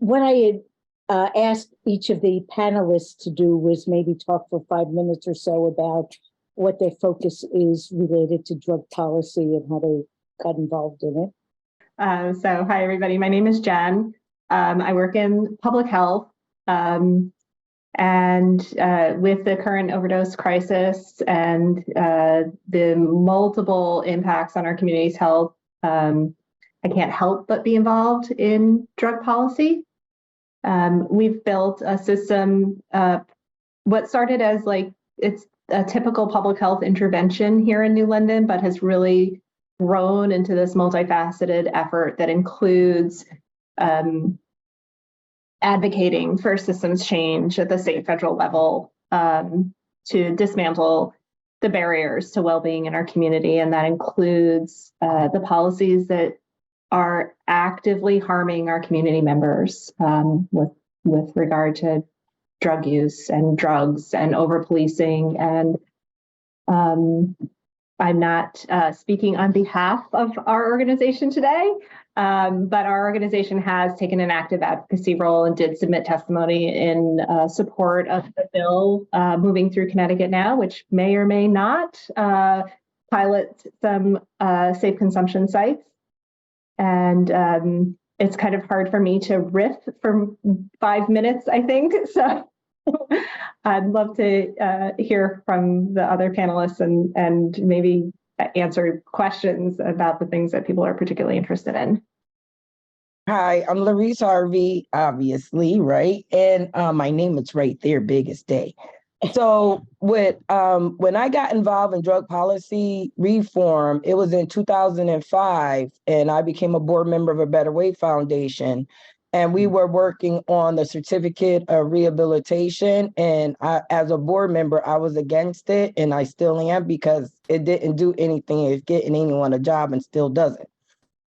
what I had asked each of the panelists to do was maybe talk for 5 minutes or so about what their focus is related to drug policy and how they got involved in it. So hi, everybody. My name is Jen. I work in public health. And with the current overdose crisis and the multiple impacts on our community's health, I can't help but be involved in drug policy. We've built a system, what started as it's a typical public health intervention here in New London, but has really grown into this multifaceted effort that includes advocating for systems change at the state and federal level to dismantle the barriers to well-being in our community. And that includes the policies that are actively harming our community members with regard to drug use and drugs and over-policing. And I'm not speaking on behalf of our organization today, but our organization has taken an active advocacy role and did submit testimony in support of the bill moving through Connecticut now, which may or may not pilot some safe consumption sites. And it's kind of hard for me to riff for 5 minutes, I think. So I'd love to hear from the other panelists and maybe answer questions about the things that people are particularly interested in. Hi, I'm Larice Harvey, obviously, right? And my name is right there, biggest day. So when I got involved in drug policy reform, it was in 2005, and I became a board member of a Better Way Foundation. And we were working on the certificate of rehabilitation. And as a board member, I was against it, and I still am, because it didn't do anything. It's getting anyone a job and still doesn't.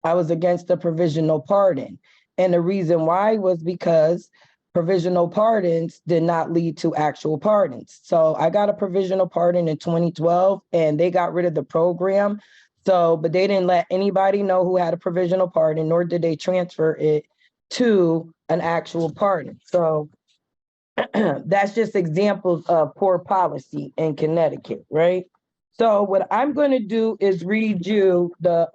I was against the provisional pardon. And the reason why was because provisional pardons did not lead to actual pardons. So I got a provisional pardon in 2012, and they got rid of the program. So, but they didn't let anybody know who had a provisional pardon, nor did they transfer it to an actual pardon. So that's just examples of poor policy in Connecticut, right? So what I'm going to do is read you the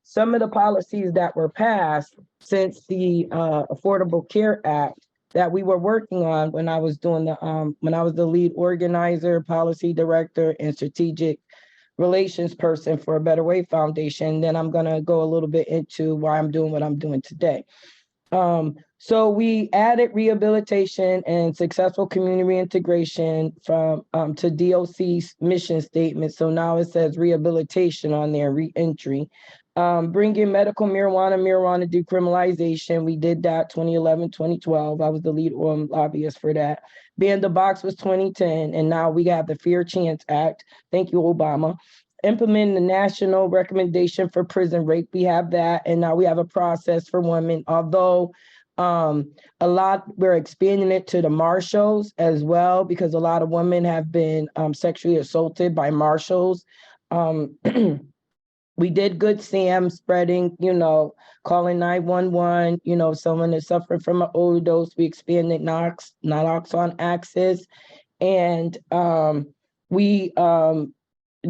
some of the policies that were passed since the Affordable Care Act that we were working on when I was doing the when I was the lead organizer, policy director, and strategic relations person for a Better Way Foundation. Then I'm going to go a little bit into why I'm doing what I'm doing today. So we added rehabilitation and successful community reintegration from to DOC's mission statement. So now it says rehabilitation on their reentry. Bringing medical marijuana decriminalization. We did that 2011, 2012. I was the lead lobbyist for that. Ban the Box was 2010, and now we have the Fair Chance Act. Thank you, Obama. Implementing the national recommendation for prison rape. We have that, and now we have a process for women, although a lot, we're expanding it to the marshals as well, because a lot of women have been sexually assaulted by marshals. We did Good Sam, spreading, calling 911, someone is suffering from an overdose. We expanded naloxone access, and we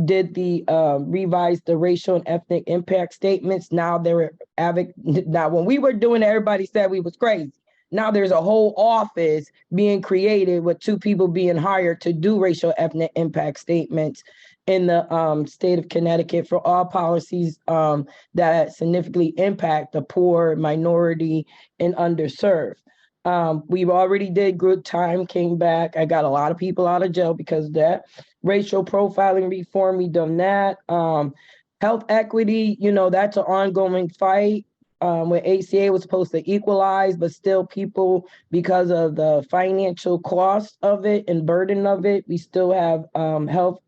did the revised the racial and ethnic impact statements. Now now when we were doing it, everybody said we was crazy. Now there's a whole office being created with 2 people being hired to do racial ethnic impact statements in the state of Connecticut for all policies that significantly impact the poor, minority, and underserved. We've already did good time, came back. I got a lot of people out of jail because of that. Racial profiling reform, we done that. Health equity, that's an ongoing fight. When ACA was supposed to equalize, but still people, because of the financial cost of it and burden of it, we still have health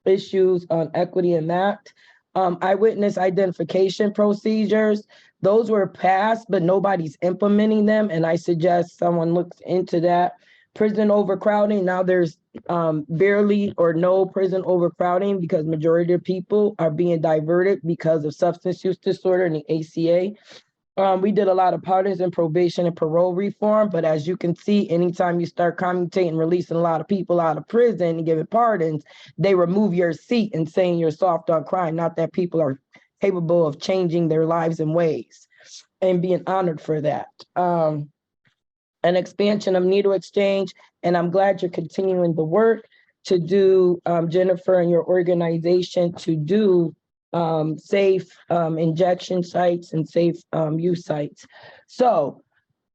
issues on equity in that. Eyewitness identification procedures, those were passed, but nobody's implementing them. And I suggest someone looks into that. Prison overcrowding, now there's barely or no prison overcrowding because majority of people are being diverted because of substance use disorder and the ACA. We did a lot of pardons and probation and parole reform, but as you can see, anytime you start commutating, releasing a lot of people out of prison and giving pardons, they remove your seat and saying you're soft on crime, not that people are capable of changing their lives and ways and being honored for that. An expansion of needle exchange, and I'm glad you're continuing the work to do, Jennifer and your organization, to do safe injection sites and safe use sites. So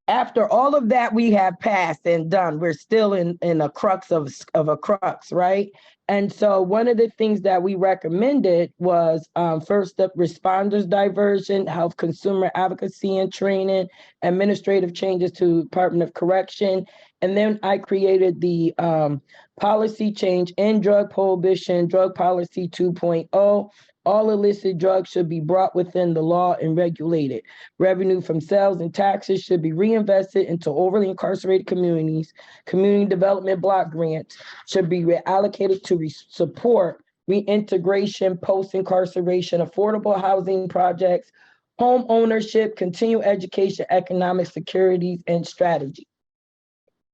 after all of that we have passed and done, we're still in a crux of a crux, right? And so one of the things that we recommended was first up, responders diversion, health consumer advocacy and training, administrative changes to Department of Correction. And then I created the policy change in drug prohibition, drug policy 2.0. All illicit drugs should be brought within the law and regulated. Revenue from sales and taxes should be reinvested into overly incarcerated communities. Community development block grants should be reallocated to support reintegration, post-incarceration, affordable housing projects, home ownership, continued education, economic security, and strategy.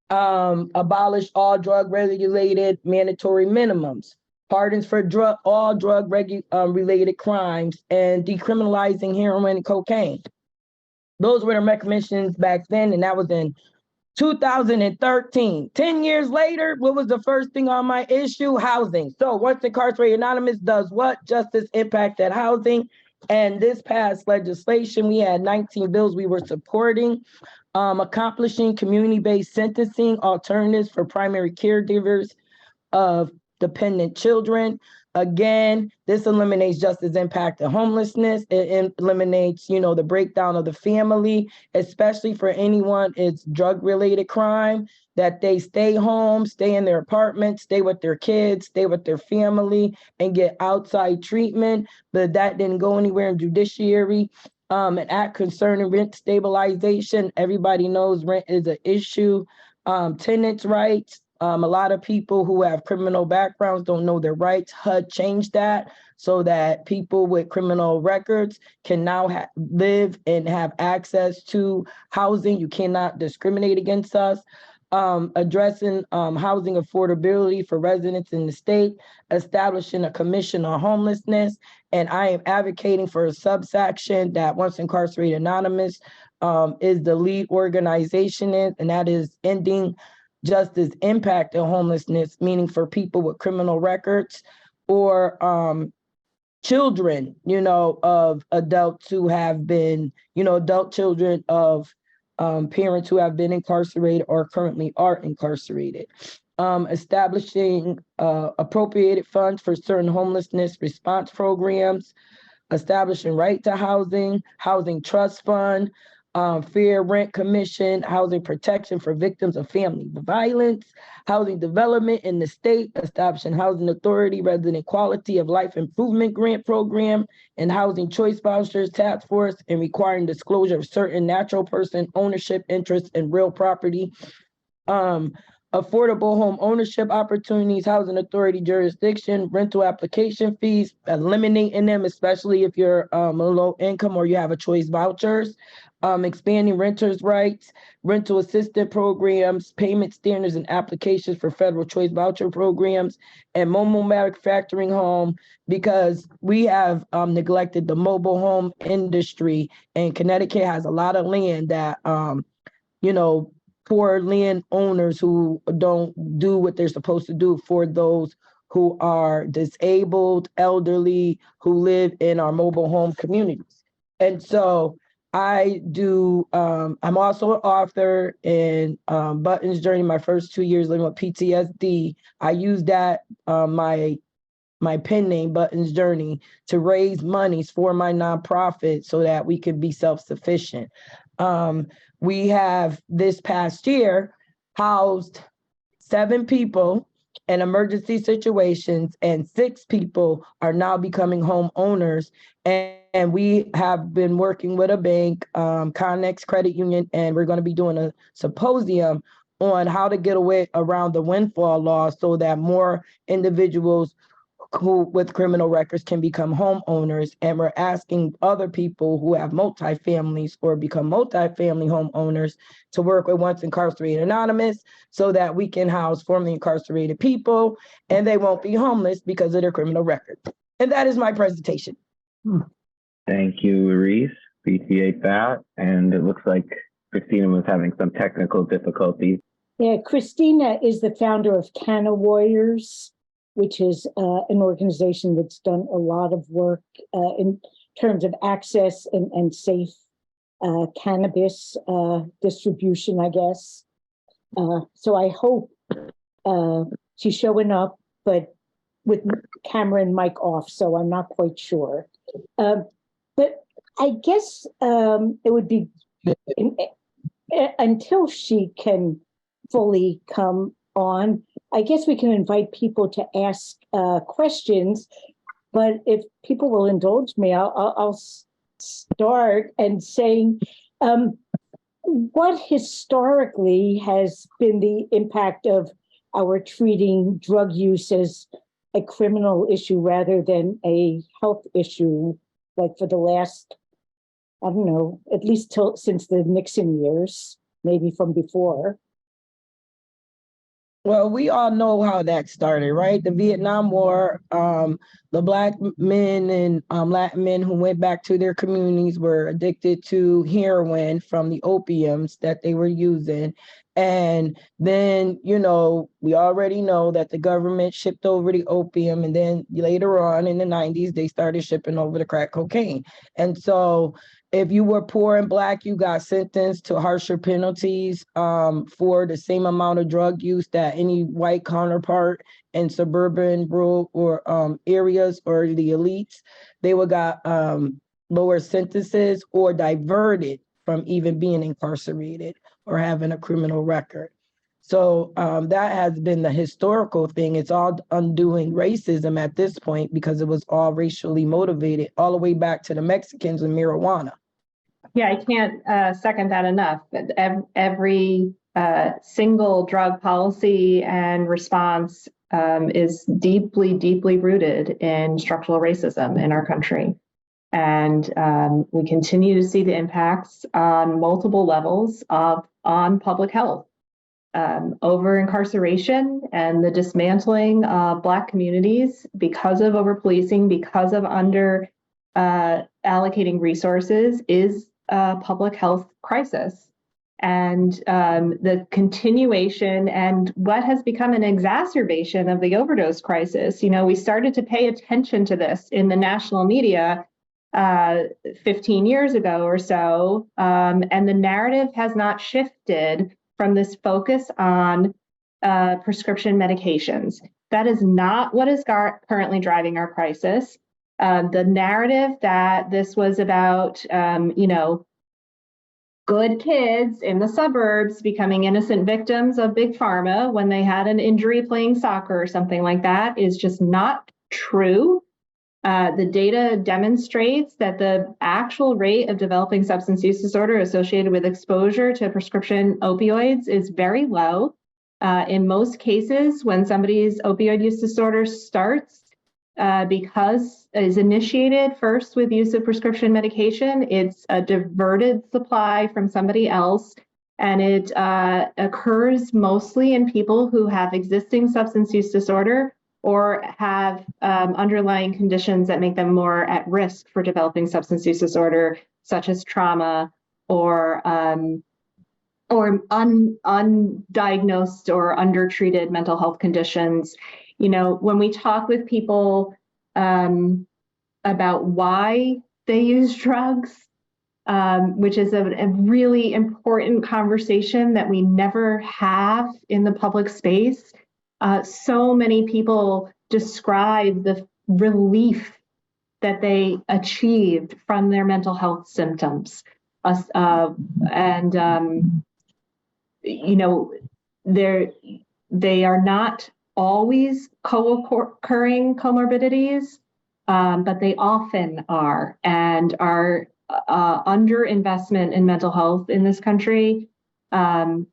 Abolish all drug-related mandatory minimums. Pardons for all drug related crimes, and decriminalizing heroin and cocaine. Those were the recommendations back then, and that was in 2013. 10 years later, what was the first thing on my issue? Housing. So Once Incarcerated Anonymous does what? Justice impacted housing. And this past legislation, we had 19 bills we were supporting. Accomplishing community-based sentencing alternatives for primary caregivers of dependent children. Again, this eliminates justice impact of homelessness. It eliminates, the breakdown of the family, especially for anyone it's drug-related crime, that they stay home, stay in their apartment, stay with their kids, stay with their family, and get outside treatment. But that didn't go anywhere in judiciary. An act concerning rent stabilization. Everybody knows rent is an issue. Tenants' rights. A lot of people who have criminal backgrounds don't know their rights. HUD changed that so that people with criminal records can now live and have access to housing. You cannot discriminate against us. Addressing housing affordability for residents in the state, establishing a commission on homelessness, and I am advocating for a subsection that Once Incarcerated Anonymous is the lead organization in, and that is ending justice impact of homelessness, meaning for people with criminal records or children, of adults who have been, adult children of parents who have been incarcerated or currently are incarcerated. Establishing appropriated funds for certain homelessness response programs, establishing right to housing, housing trust fund, fair rent commission, housing protection for victims of family violence, housing development in the state, establishing housing authority, resident quality of life improvement grant program, and housing choice vouchers task force, and requiring disclosure of certain natural person ownership interests in real property. Affordable home ownership opportunities, housing authority jurisdiction, rental application fees, eliminating them, especially if you're a low income or you have a choice vouchers. Expanding renters' rights, rental assistance programs, payment standards and applications for federal choice voucher programs, and mobile manufacturing home, because we have neglected the mobile home industry, and Connecticut has a lot of land that, poor land owners who don't do what they're supposed to do for those who are disabled, elderly, who live in our mobile home communities. And so I do, I'm also an author in Button's Journey, my first 2 years living with PTSD. I use that, my pen name, Button's Journey, to raise monies for my nonprofit so that we can be self-sufficient. We have this past year housed 7 people in emergency situations, and 6 people are now becoming homeowners. And we have been working with a bank, Connex Credit Union, and we're going to be doing a symposium on how to get away around the windfall law so that more individuals who with criminal records can become homeowners, and we're asking other people who have multifamilies or become multifamily homeowners to work with Once Incarcerated Anonymous so that we can house formerly incarcerated people and they won't be homeless because of their criminal record. And that is my presentation. Thank you, Reese. Appreciate that. And it looks like Christina was having some technical difficulties. Yeah, Christina is the founder of Canna Warriors, which is an organization that's done a lot of work in terms of access and safe cannabis distribution, I guess. So I hope she's showing up, but with camera and mic off, so I'm not quite sure. But I guess it would be until she can fully come on, I guess we can invite people to ask questions, but if people will indulge me, I'll start and saying, what historically has been the impact of our treating drug use as a criminal issue rather than a health issue, like for the last, I don't know, at least since the Nixon years, maybe from before? Well, we all know how that started, right? The Vietnam War, the Black men and Latin men who went back to their communities were addicted to heroin from the opiums that they were using. And then, you know, we already know that the government shipped over the opium. And then later on in the 90s, they started shipping over the crack cocaine. And so if you were poor and Black, you got sentenced to harsher penalties for the same amount of drug use that any white counterpart in suburban, rural, or areas or the elites. They would got lower sentences or diverted from even being incarcerated or having a criminal record. So that has been the historical thing. It's all undoing racism at this point because it was all racially motivated all the way back to the Mexicans and marijuana. Yeah, I can't second that enough. Every single drug policy and response is deeply, deeply rooted in structural racism in our country. And we continue to see the impacts on multiple levels on public health. Over incarceration and the dismantling of Black communities because of over policing, because of under allocating resources is a public health crisis. And the continuation and what has become an exacerbation of the overdose crisis. You know, we started to pay attention to this in the national media 15 years ago or so, and the narrative has not shifted from this focus on prescription medications. That is not what is currently driving our crisis. The narrative that this was about, you know, good kids in the suburbs becoming innocent victims of big pharma when they had an injury playing soccer or something like that is just not true. The data demonstrates that the actual rate of developing substance use disorder associated with exposure to prescription opioids is very low. In most cases, when somebody's opioid use disorder starts, because is initiated first with use of prescription medication, it's a diverted supply from somebody else, and it occurs mostly in people who have existing substance use disorder or have underlying conditions that make them more at risk for developing substance use disorder, such as trauma or undiagnosed or undertreated mental health conditions. You know, when we talk with people about why they use drugs, which is a really important conversation that we never have in the public space, so many people describe the relief that they achieved from their mental health symptoms. You know, they are not always co-occurring comorbidities, but they often are, and our underinvestment in mental health in this country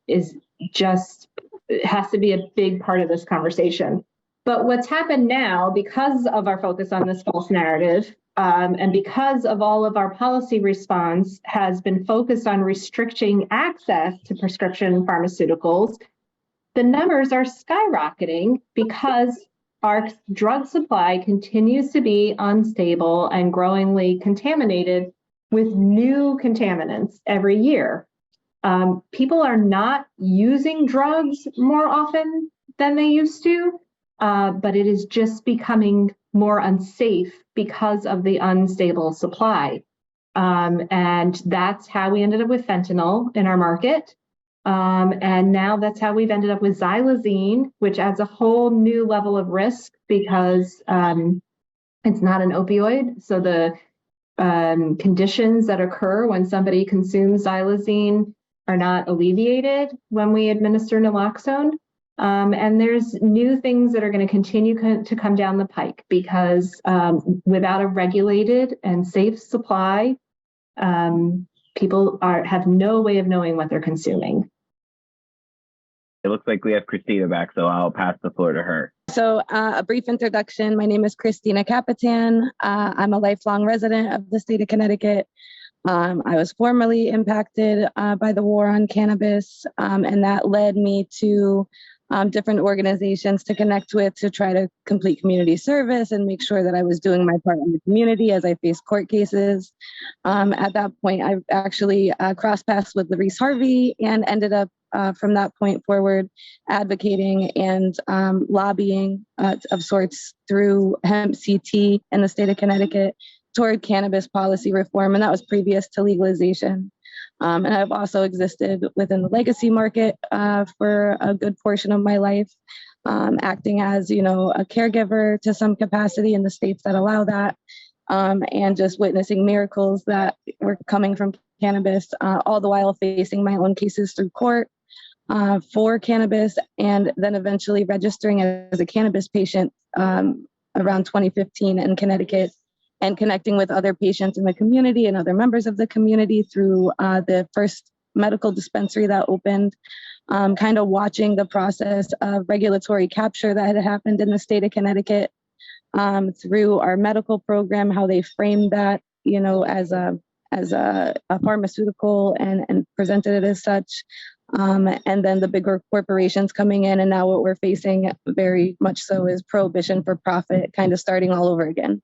is just, it has to be a big part of this conversation. But what's happened now, because of our focus on this false narrative, and because of all of our policy response has been focused on restricting access to prescription pharmaceuticals, the numbers are skyrocketing because our drug supply continues to be unstable and growingly contaminated with new contaminants every year. People are not using drugs more often than they used to, but it is just becoming more unsafe because of the unstable supply. And that's how we ended up with fentanyl in our market. And now that's how we've ended up with xylazine, which adds a whole new level of risk because it's not an opioid. So the conditions that occur when somebody consumes xylazine are not alleviated when we administer naloxone. And there's new things that are going to continue to come down the pike because without a regulated and safe supply, people have no way of knowing what they're consuming. It looks like we have Christina back, so I'll pass the floor to her. So a brief introduction. My name is Christina Capitan. I'm a lifelong resident of the state of Connecticut. I was formerly impacted by the war on cannabis, and that led me to different organizations to connect with to try to complete community service and make sure that I was doing my part in the community as I faced court cases. At that point, I actually crossed paths with Larice Harvey and ended up from that point forward advocating and lobbying of sorts through hemp CT in the state of Connecticut toward cannabis policy reform, and that was previous to legalization. And I've also existed within the legacy market for a good portion of my life, acting as, a caregiver to some capacity in the states that allow that, and just witnessing miracles that were coming from cannabis, all the while facing my own cases through court for cannabis, and then eventually registering as a cannabis patient around 2015 in Connecticut, and connecting with other patients in the community and other members of the community through the first medical dispensary that opened, kind of watching the process of regulatory capture that had happened in the state of Connecticut through our medical program, how they framed that, as a pharmaceutical and presented it as such. And then the bigger corporations coming in, and now what we're facing very much so is prohibition for profit, kind of starting all over again.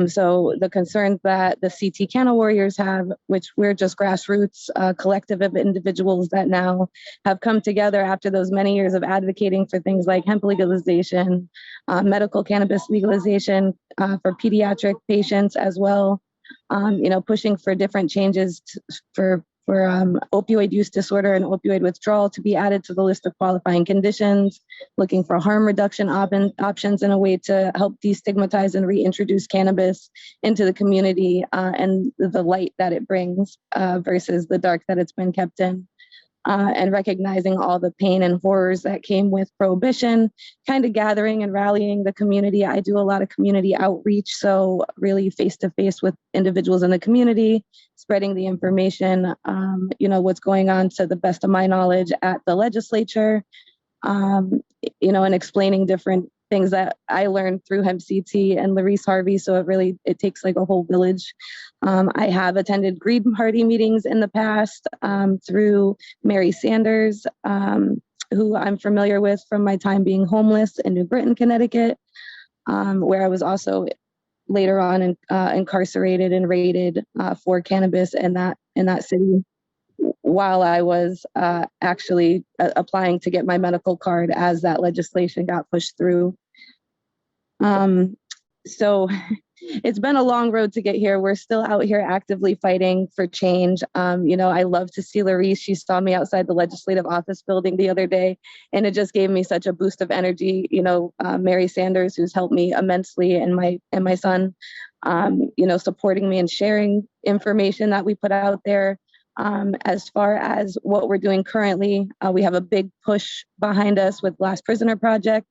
So the concerns that the CT Canna Warriors have, which we're just grassroots collective of individuals that now have come together after those many years of advocating for things like hemp legalization, medical cannabis legalization for pediatric patients as well, pushing for different changes for opioid use disorder and opioid withdrawal to be added to the list of qualifying conditions, looking for harm reduction options in a way to help destigmatize and reintroduce cannabis into the community and the light that it brings versus the dark that it's been kept in. And recognizing all the pain and horrors that came with prohibition, kind of gathering and rallying the community. I do a lot of community outreach, so really face-to-face with individuals in the community, spreading the information, what's going on to the best of my knowledge at the legislature, and explaining different things that I learned through hemp CT and Larice Harvey. So it takes like a whole village. I have attended Green Party meetings in the past through Mary Sanders, who I'm familiar with from my time being homeless in New Britain, Connecticut, where I was also later on incarcerated and raided for cannabis in that city, while I was actually applying to get my medical card as that legislation got pushed through. So it's been a long road to get here. We're still out here actively fighting for change. I love to see Larice. She saw me outside the legislative office building the other day, and it just gave me such a boost of energy. Mary Sanders, who's helped me immensely, and my son, supporting me and sharing information that we put out there. As far as what we're doing currently, we have a big push behind us with Last Prisoner Project.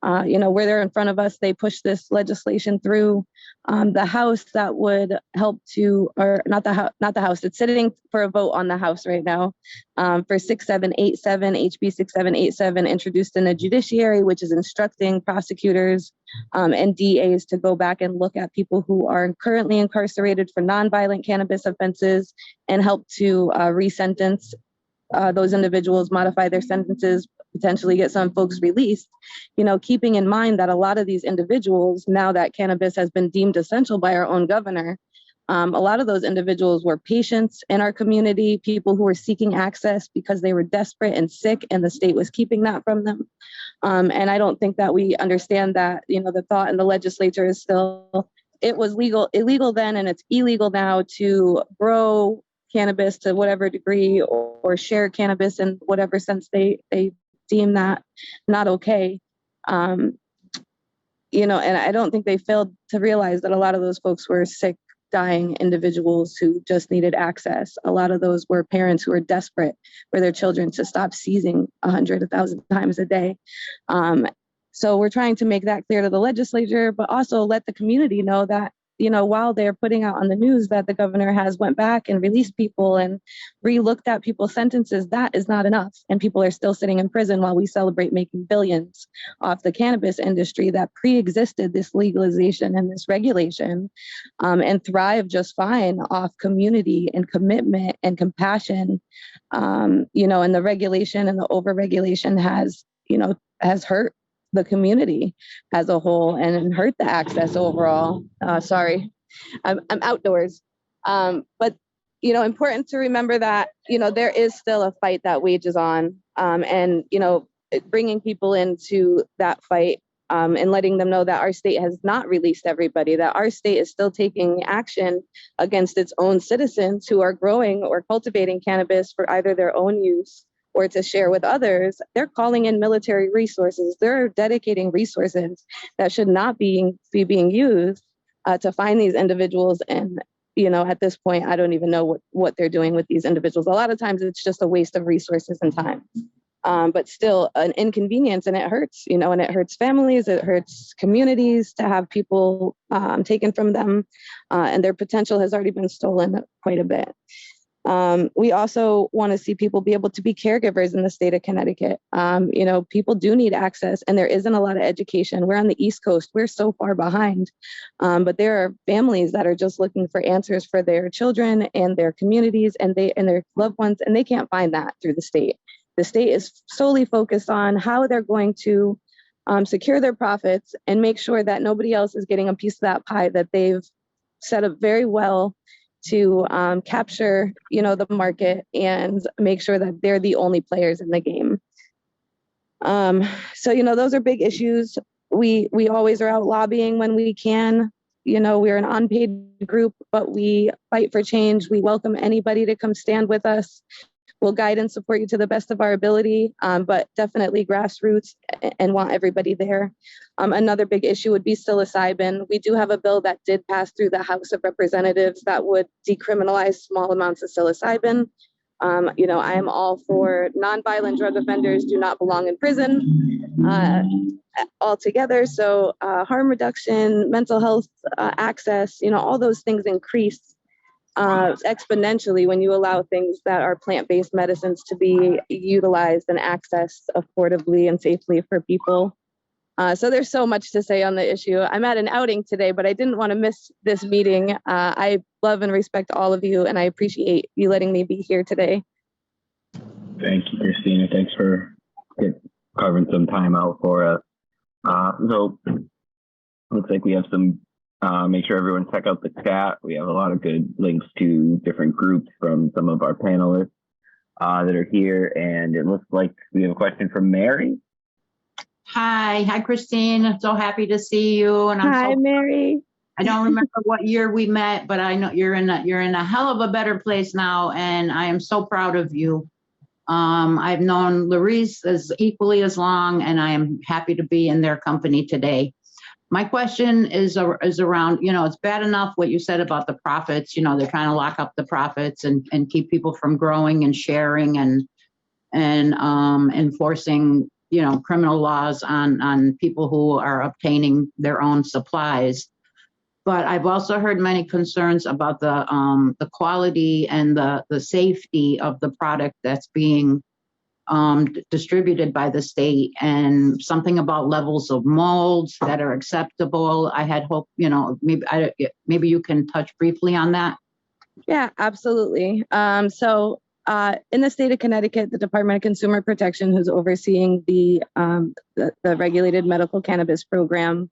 Where they're in front of us, they push this legislation through. The House that would help to, or not the House, it's sitting for a vote on the House right now for 6787, HB 6787, introduced in the judiciary, which is instructing prosecutors and DAs to go back and look at people who are currently incarcerated for nonviolent cannabis offenses and help to resentence those individuals, modify their sentences, potentially get some folks released, keeping in mind that a lot of these individuals, now that cannabis has been deemed essential by our own governor, a lot of those individuals were patients in our community, people who were seeking access because they were desperate and sick and the state was keeping that from them. And I don't think that we understand that, the thought in the legislature is still, it was illegal then and it's illegal now to grow cannabis to whatever degree or share cannabis in whatever sense they deem that not okay. And I don't think they failed to realize that a lot of those folks were sick, dying individuals who just needed access. A lot of those were parents who were desperate for their children to stop seizing 100, 1,000 times a day. So we're trying to make that clear to the legislature, but also let the community know that, while they're putting out on the news that the governor has went back and released people and re-looked at people's sentences, that is not enough. And people are still sitting in prison while we celebrate making billions off the cannabis industry that pre-existed this legalization and this regulation, and thrive just fine off community and commitment and compassion. And the regulation and the over-regulation has hurt the community as a whole and hurt the access overall. Sorry, I'm outdoors. But, important to remember that, there is still a fight that wages on, and, bringing people into that fight and letting them know that our state has not released everybody, that our state is still taking action against its own citizens who are growing or cultivating cannabis for either their own use or to share with others. They're calling in military resources. They're dedicating resources that should not be being used to find these individuals. And, at this point, I don't even know what they're doing with these individuals. A lot of times it's just a waste of resources and time, but still an inconvenience, and it hurts, and it hurts families, it hurts communities to have people taken from them, and their potential has already been stolen quite a bit. We also want to see people be able to be caregivers in the state of Connecticut. People do need access, and there isn't a lot of education. We're on the East Coast. We're so far behind, but there are families that are just looking for answers for their children and their communities and their loved ones, and they can't find that through the state. The state is solely focused on how they're going to secure their profits and make sure that nobody else is getting a piece of that pie that they've set up very well to capture, the market and make sure that they're the only players in the game. So, those are big issues. We always are out lobbying when we can. We're an unpaid group, but we fight for change. We welcome anybody to come stand with us. We'll guide and support you to the best of our ability, but definitely grassroots and want everybody there. Another big issue would be psilocybin. We do have a bill that did pass through the House of Representatives that would decriminalize small amounts of psilocybin. I am all for nonviolent drug offenders do not belong in prison altogether. So harm reduction, mental health access, all those things increase exponentially when you allow things that are plant-based medicines to be utilized and accessed affordably and safely for people. So there's so much to say on the issue. I'm at an outing today, but I didn't want to miss this meeting. I love and respect all of you, and I appreciate you letting me be here today. Thank you, Christina. Thanks for carving some time out for us. So looks like we have some make sure everyone check out the chat. We have a lot of good links to different groups from some of our panelists that are here. And it looks like we have a question from Mary. Hi, Christine. I'm so happy to see you. And Hi, Mary. I don't remember what year we met, but I know you're in a hell of a better place now, and I am so proud of you. I've known Larice as equally as long, and I am happy to be in their company today. My question is around, it's bad enough what you said about the profits. They're trying to lock up the profits and keep people from growing and sharing and enforcing criminal laws on people who are obtaining their own supplies. But I've also heard many concerns about the quality and the safety of the product that's being distributed by the state, and something about levels of molds that are acceptable. I had hoped, maybe you can touch briefly on that. Yeah, absolutely. In the state of Connecticut, the Department of Consumer Protection, who's overseeing the regulated medical cannabis program,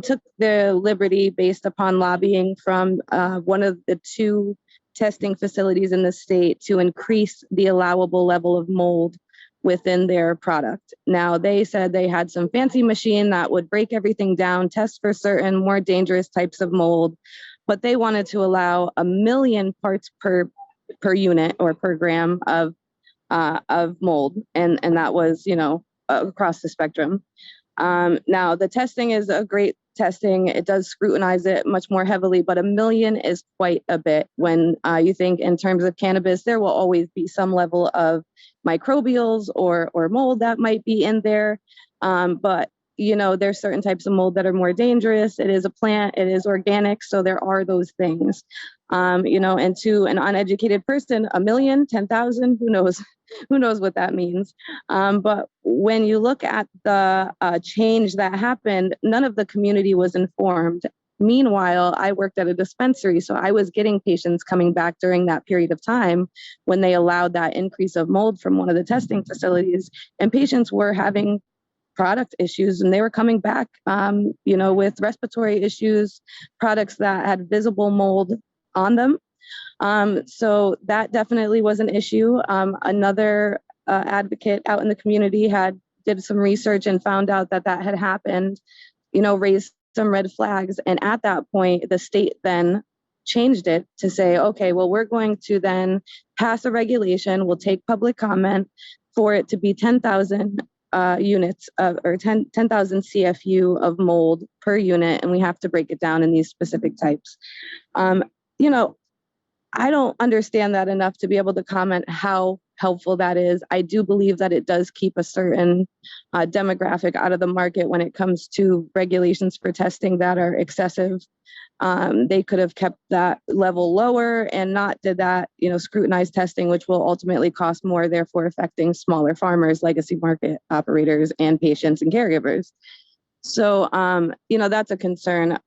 took the liberty, based upon lobbying from one of the two testing facilities in the state, to increase the allowable level of mold within their product. Now, they said they had some fancy machine that would break everything down, test for certain more dangerous types of mold, but they wanted to allow 1 million parts per unit or per gram of mold, and that was across the spectrum. Now, the testing is a great testing. It does scrutinize it much more heavily, but 1 million is quite a bit. When you think in terms of cannabis, there will always be some level of microbials or mold that might be in there, but there's certain types of mold that are more dangerous. It is a plant, it is organic, so there are those things. And to an uneducated person, 1 million, 10,000, who knows what that means. But when you look at the change that happened, none of the community was informed. Meanwhile, I worked at a dispensary, so I was getting patients coming back during that period of time when they allowed that increase of mold from one of the testing facilities, and patients were having product issues, and they were coming back, with respiratory issues, products that had visible mold on them. So that definitely was an issue. Another advocate out in the community did some research and found out that had happened, raised some red flags. And at that point, the state then changed it to say, okay, well, we're going to then pass a regulation. We'll take public comment for it to be 10,000 units or 10,000 CFU of mold per unit, and we have to break it down in these specific types. I don't understand that enough to be able to comment how helpful that is. I do believe that it does keep a certain demographic out of the market when it comes to regulations for testing that are excessive. They could have kept that level lower and not did that, scrutinized testing, which will ultimately cost more, therefore affecting smaller farmers, legacy market operators, and patients and caregivers. So, that's a concern.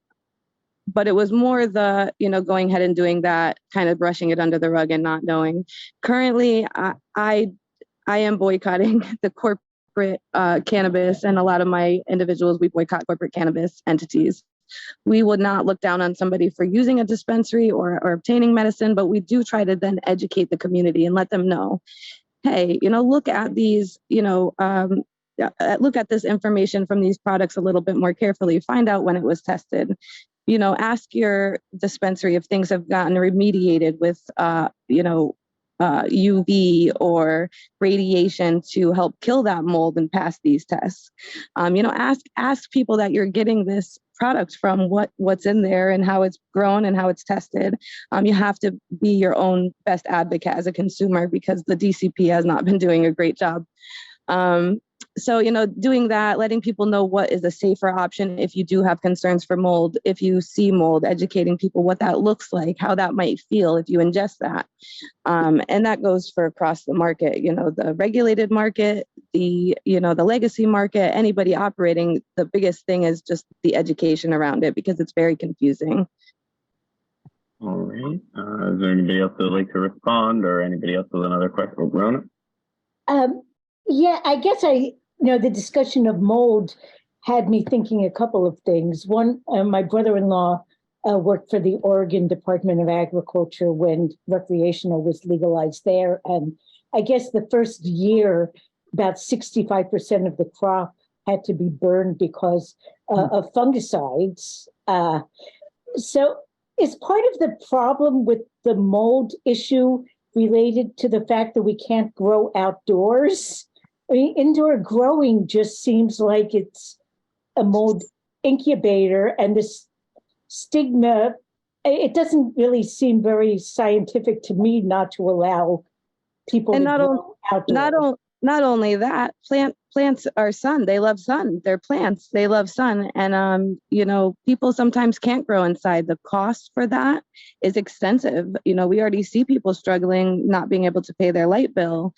But it was more the, going ahead and doing that, kind of brushing it under the rug and not knowing. Currently, I am boycotting the corporate cannabis, and a lot of my individuals, we boycott corporate cannabis entities. We would not look down on somebody for using a dispensary or obtaining medicine, but we do try to then educate the community and let them know, hey, look at these, look at this information from these products a little bit more carefully, find out when it was tested. Ask your dispensary if things have gotten remediated with, UV or radiation to help kill that mold and pass these tests. Ask people that you're getting this product from what's in there and how it's grown and how it's tested. You have to be your own best advocate as a consumer, because the DCP has not been doing a great job. So, doing that, letting people know what is a safer option if you do have concerns for mold, if you see mold, educating people what that looks like, how that might feel if you ingest that. And that goes for across the market, the regulated market, the legacy market, anybody operating. The biggest thing is just the education around it, because it's very confusing. All right. Is there anybody else that would like to respond, or anybody else with another question? Rona? Yeah, I guess the discussion of mold had me thinking a couple of things. One, my brother-in-law worked for the Oregon Department of Agriculture when recreational was legalized there. And I guess the first year, about 65% of the crop had to be burned because of fungicides. So is part of the problem with the mold issue related to the fact that we can't grow outdoors? I mean, indoor growing just seems like it's a mold incubator, and this stigma, it doesn't really seem very scientific to me not to allow people to grow outdoors. not only that, plants are sun. They love sun. They're plants. They love sun. And people sometimes can't grow inside. The cost for that is extensive. We already see people struggling, not being able to pay their light bill.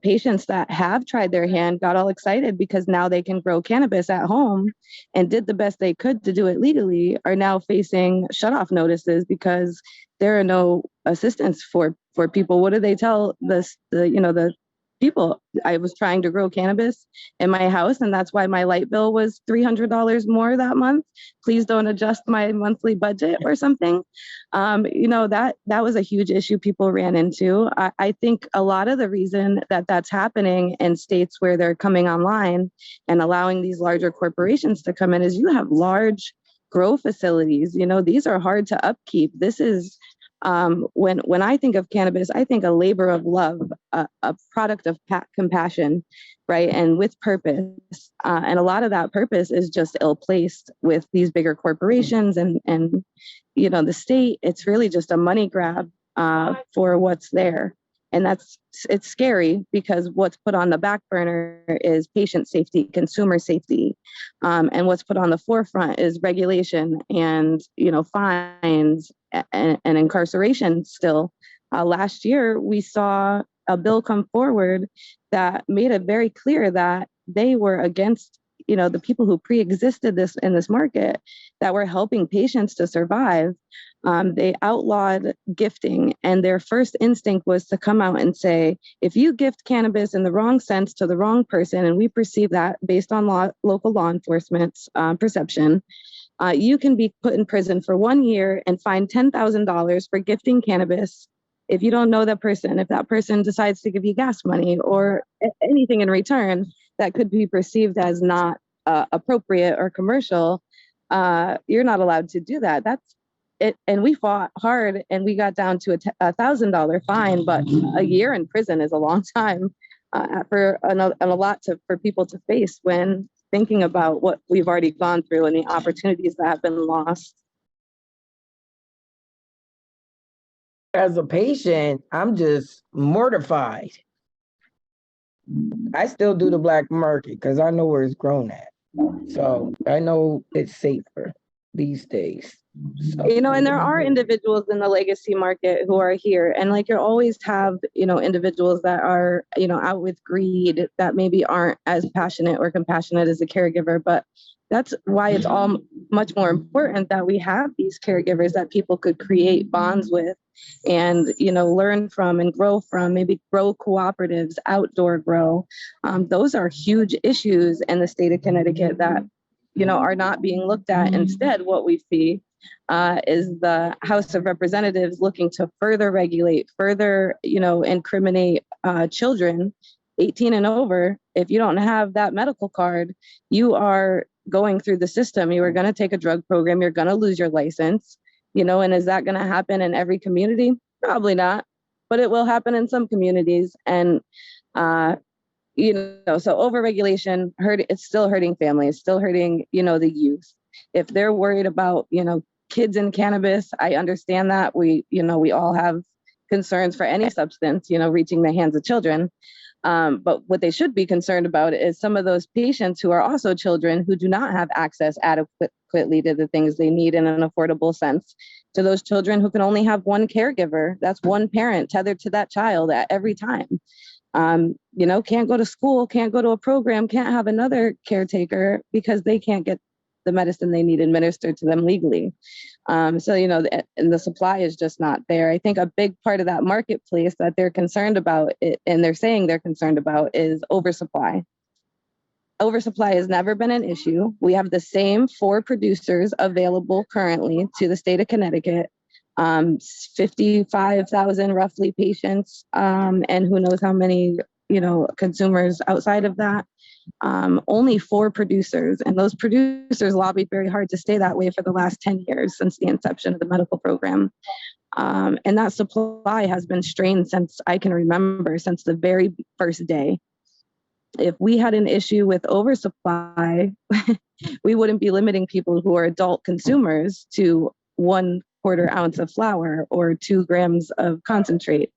Patients that have tried their hand got all excited because now they can grow cannabis at home and did the best they could to do it legally, are now facing shutoff notices because there are no assistance for people. What do they tell the people? I was trying to grow cannabis in my house, and that's why my light bill was $300 more that month. Please don't adjust my monthly budget or something. That was a huge issue people ran into. I think a lot of the reason that that's happening in states where they're coming online and allowing these larger corporations to come in is you have large grow facilities. These are hard to upkeep. This is when I think of cannabis, I think a labor of love, a product of compassion, right? And with purpose. And a lot of that purpose is just ill-placed with these bigger corporations and the state. It's really just a money grab for what's there. And it's scary because what's put on the back burner is patient safety, consumer safety. And what's put on the forefront is regulation and, fines and incarceration still. Last year, we saw a bill come forward that made it very clear that they were against, the people who pre-existed this in this market that were helping patients to survive. They outlawed gifting, and their first instinct was to come out and say, if you gift cannabis in the wrong sense to the wrong person, and we perceive that based on local law enforcement's perception, you can be put in prison for 1 year and fined $10,000 for gifting cannabis. If you don't know that person, if that person decides to give you gas money or anything in return that could be perceived as not appropriate or commercial, you're not allowed to do that. That's it. And we fought hard and we got down to a $1,000 fine, but a year in prison is a long time for a lot for people to face when thinking about what we've already gone through and the opportunities that have been lost. As a patient, I'm just mortified. I still do the black market because I know where it's grown at. So I know it's safer these days. So. And there are individuals in the legacy market who are here, and like you always have, individuals that are, out with greed that maybe aren't as passionate or compassionate as a caregiver, but that's why it's all much more important that we have these caregivers that people could create bonds with and, learn from and grow from, maybe grow cooperatives, outdoor grow. Those are huge issues in the state of Connecticut that, are not being looked at. Instead, what we see is the House of Representatives looking to further regulate, further, incriminate children 18 and over. If you don't have that medical card, you are going through the system. You are going to take a drug program. You're going to lose your license, and is that going to happen in every community? Probably not, but it will happen in some communities. And, so overregulation, it's still hurting families, still hurting, the youth. If they're worried about, kids in cannabis, I understand that. We all have concerns for any substance, reaching the hands of children. But what they should be concerned about is some of those patients who are also children who do not have access adequately to the things they need in an affordable sense. To those children who can only have one caregiver, that's one parent tethered to that child at every time. Can't go to school, can't go to a program, can't have another caretaker because they can't get the medicine they need administered to them legally. And the supply is just not there. I think a big part of that marketplace that they're concerned about, and they're saying they're concerned about, is oversupply. Oversupply has never been an issue. We have the same 4 producers available currently to the state of Connecticut, 55,000 roughly patients, and who knows how many, consumers outside of that. Only 4 producers, and those producers lobbied very hard to stay that way for the last 10 years since the inception of the medical program. And that supply has been strained since I can remember, since the very first day. If we had an issue with oversupply, we wouldn't be limiting people who are adult consumers to 1/4 ounce of flour or 2 grams of concentrate.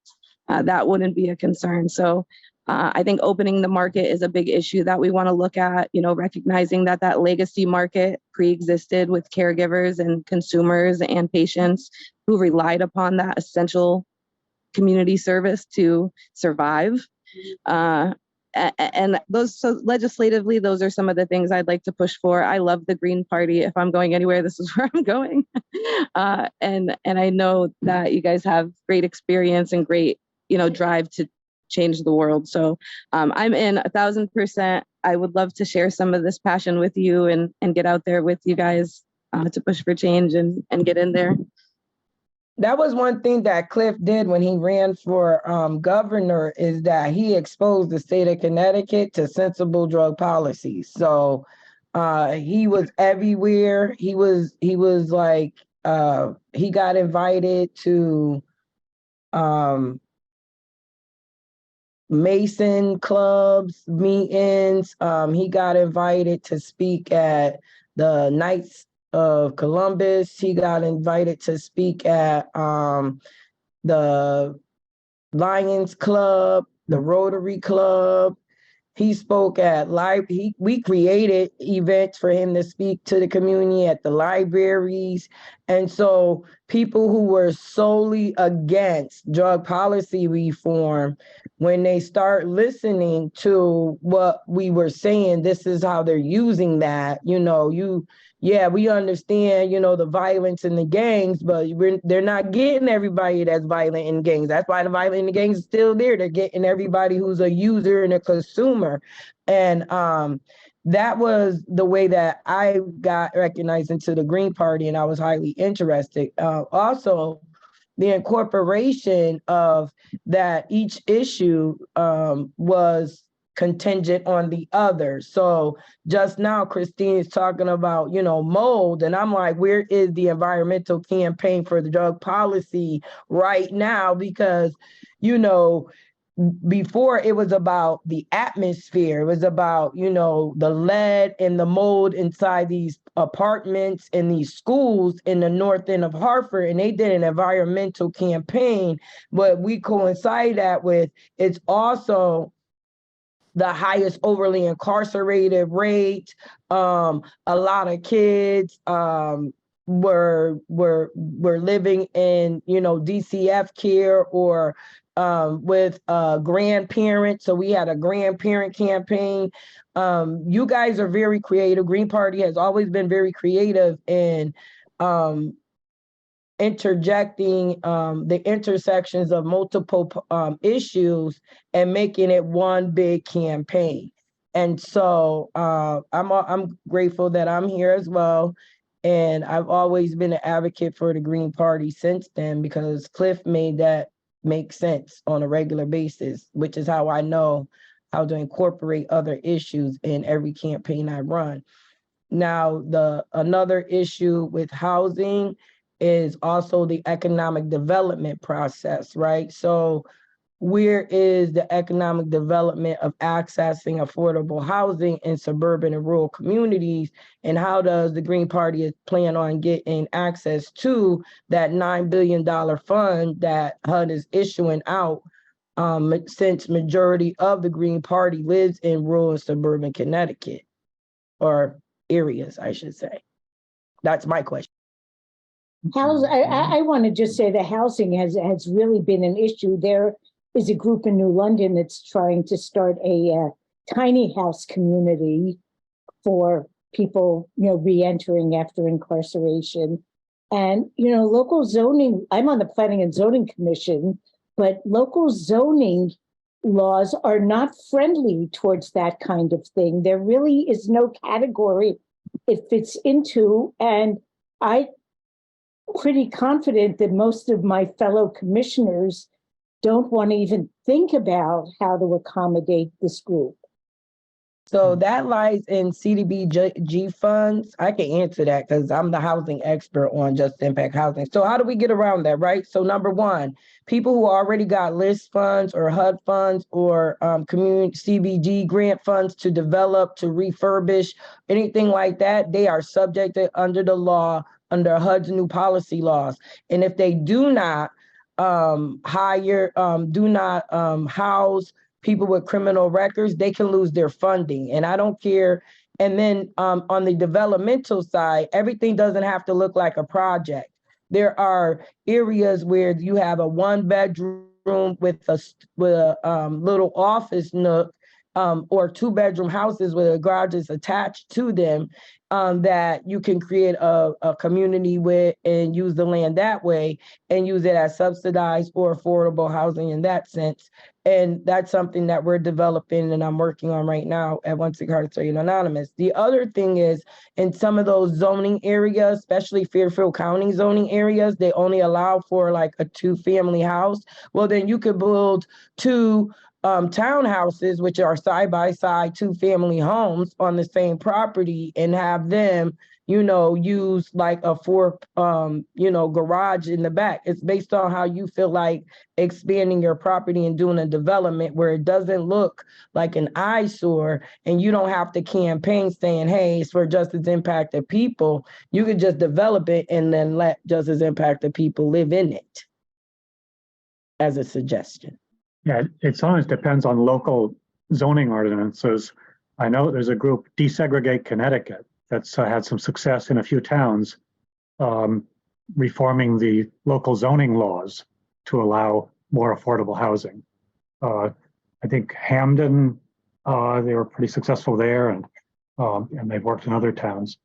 That wouldn't be a concern. So I think opening the market is a big issue that we want to look at, recognizing that that legacy market pre-existed with caregivers and consumers and patients who relied upon that essential community service to survive. And so legislatively, those are some of the things I'd like to push for. I love the Green Party. If I'm going anywhere, this is where I'm going. And I know that you guys have great experience and great, drive to change the world. So I'm in 1,000%. I would love to share some of this passion with you and get out there with you guys to push for change and get in there. That was one thing that Cliff did when he ran for governor, is that he exposed the state of Connecticut to sensible drug policies. So he was everywhere. He was like, he got invited to Mason clubs, meetings. He got invited to speak at the Knights of Columbus. He got invited to speak at the Lions Club, the Rotary Club. He spoke at we created events for him to speak to the community at the libraries. And so people who were solely against drug policy reform, when they start listening to what we were saying, this is how they're using that, we understand, the violence in the gangs, but they're not getting everybody that's violent in gangs. That's why the violence in the gangs is still there. They're getting everybody who's a user and a consumer. And that was the way that I got recognized into the Green Party, and I was highly interested. Also, the incorporation of that each issue was contingent on the other. So just now, Christine is talking about, mold. And I'm like, where is the environmental campaign for the drug policy right now? Because, before it was about the atmosphere, it was about, the lead and the mold inside these apartments and these schools in the north end of Hartford. And they did an environmental campaign, but we coincide that with, it's also the highest overly incarcerated rate. A lot of kids were living in, DCF care or with grandparents. So we had a grandparent campaign. You guys are very creative. Green Party has always been very creative in interjecting the intersections of multiple issues and making it one big campaign. And so I'm grateful that I'm here as well. And I've always been an advocate for the Green Party since then, because Cliff made that make sense on a regular basis, which is how I know how to incorporate other issues in every campaign I run. Now, another issue with housing is also the economic development process, right? So where is the economic development of accessing affordable housing in suburban and rural communities? And how does the Green Party plan on getting access to that $9 billion fund that HUD is issuing out, since majority of the Green Party lives in rural and suburban Connecticut, or areas, I should say? That's my question. I want to just say the housing has really been an issue. There is a group in New London that's trying to start a tiny house community for people, re-entering after incarceration. And, local zoning, I'm on the Planning and Zoning Commission, but local zoning laws are not friendly towards that kind of thing. There really is no category it fits into. And I'm pretty confident that most of my fellow commissioners don't want to even think about how to accommodate this group. So that lies in CDBG funds. I can answer that because I'm the housing expert on just impact housing. So how do we get around that, right? So number one, people who already got LIST funds or HUD funds or community CBG grant funds to develop, to refurbish, anything like that, they are subjected under the law, under HUD's new policy laws. And if they do not house people with criminal records, they can lose their funding. And I don't care. And then on the developmental side, everything doesn't have to look like a project. There are areas where you have a 1-bedroom with a little office nook, or 2-bedroom houses with a garage is attached to them, that you can create a community with and use the land that way and use it as subsidized or affordable housing in that sense. And that's something that we're developing and I'm working on right now at One Sick Heart Australian Anonymous. The other thing is, in some of those zoning areas, especially Fairfield County zoning areas, they only allow for like a 2-family house. Well, then you could build 2 townhouses, which are side-by-side 2-family homes on the same property, and have them, use like a 4, garage in the back. It's based on how you feel like expanding your property and doing a development where it doesn't look like an eyesore, and you don't have to campaign saying, hey, it's for justice impacted people. You could just develop it and then let justice impacted people live in it, as a suggestion. Yeah, it sometimes depends on local zoning ordinances. I know there's a group, Desegregate Connecticut, that's had some success in a few towns, reforming the local zoning laws to allow more affordable housing. I think Hamden, they were pretty successful there, and they've worked in other towns.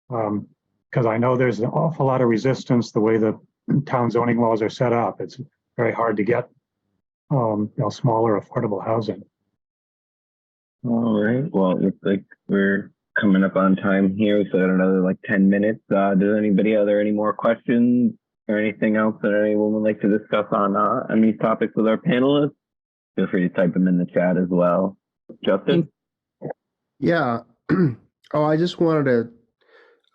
Because I know there's an awful lot of resistance the way the town zoning laws are set up. It's very hard to get smaller affordable housing. All right. Well, it looks like we're coming up on time here. We still got another like 10 minutes. Are there any more questions or anything else that anyone would like to discuss on these topics with our panelists? Feel free to type them in the chat as well. Justin? Yeah. I just wanted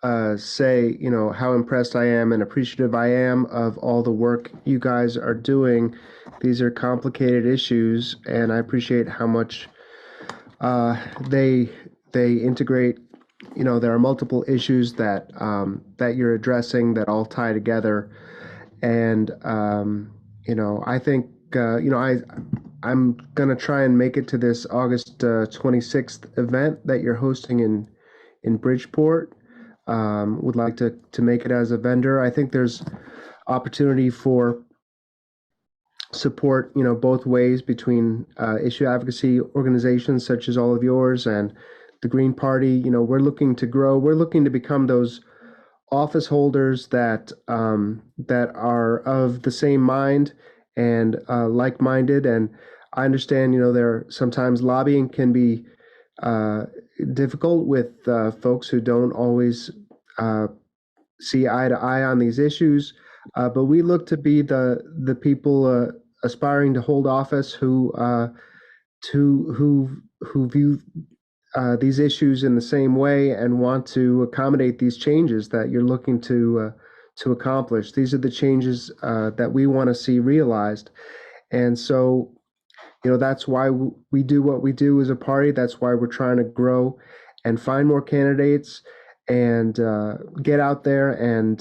to say, how impressed I am and appreciative I am of all the work you guys are doing. These are complicated issues, and I appreciate how much they integrate. There are multiple issues that you're addressing that all tie together, and I think I'm gonna try and make it to this August 26th event that you're hosting in Bridgeport. Would like to make it as a vendor. I think there's opportunity for support, both ways between issue advocacy organizations such as all of yours and the Green Party. We're looking to grow. We're looking to become those office holders that are of the same mind and like-minded. And I understand, there sometimes lobbying can be difficult with folks who don't always see eye to eye on these issues, but we look to be the people aspiring to hold office who view these issues in the same way and want to accommodate these changes that you're looking to accomplish. These are the changes that we want to see realized, and so that's why we do what we do as a party. That's why we're trying to grow and find more candidates and get out there and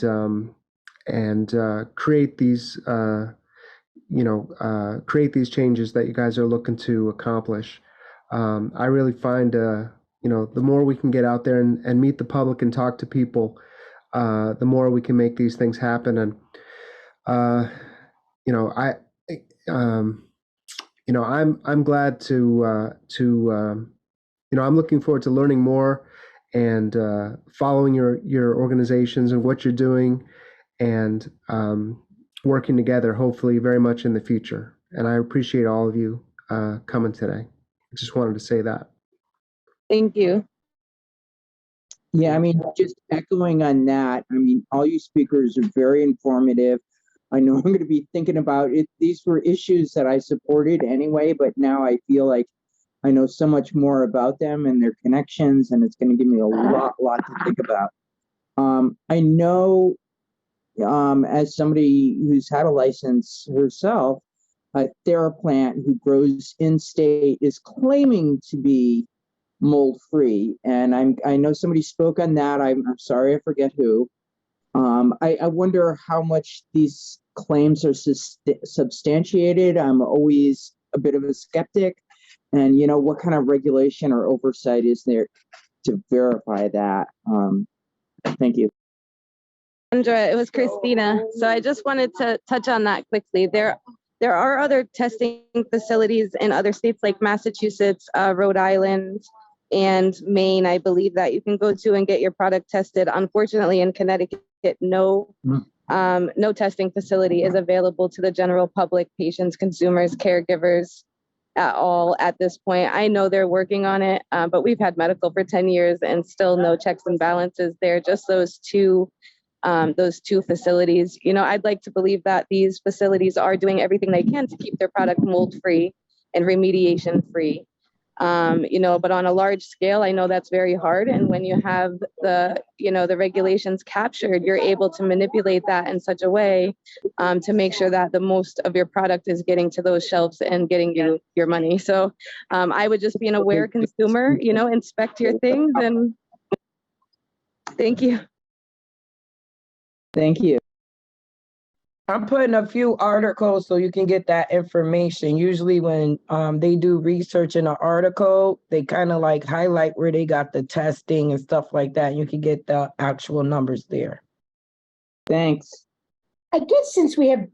create these create these changes that you guys are looking to accomplish. I really find the more we can get out there and meet the public and talk to people, the more we can make these things happen. And I'm glad to I'm looking forward to learning more and following your organizations and what you're doing, and working together, hopefully very much in the future. And I appreciate all of you coming today. I just wanted to say that. Thank you. Yeah, just echoing on that, all you speakers are very informative. I know I'm going to be thinking about it. These were issues that I supported anyway, but now I feel like I know so much more about them and their connections, and it's going to give me a lot to think about. I know, as somebody who's had a license herself, TheraPlant, who grows in state, is claiming to be mold free, and I know somebody spoke on that. I'm sorry, I forget who. I wonder how much these claims are substantiated. I'm always a a bit of a skeptic. And, you know, what kind of regulation or oversight is there to verify that? Thank you. Sandra, it was Christina. So I just wanted to touch on that quickly. There are other testing facilities in other states like Massachusetts, Rhode Island, and Maine, I believe, that you can go to and get your product tested. Unfortunately, in Connecticut, no testing facility is available to the general public, patients, consumers, caregivers at all at this point. I know they're working on it, but we've had medical for 10 years and still no checks and balances there. Just those two facilities. You know, I'd like to believe that these facilities are doing everything they can to keep their product mold free and remediation free. You know, but on a large scale, I know that's very hard. And when you have the regulations captured, you're able to manipulate that in such a way to make sure that the most of your product is getting to those shelves and getting you your money. So I would just be an aware consumer, you know, inspect your things, and thank you. Thank you. I'm putting a few articles so you can get that information. Usually when they do research in an article, they kind of like highlight where they got the testing and stuff like that. You can get the actual numbers there. Thanks. I guess since we have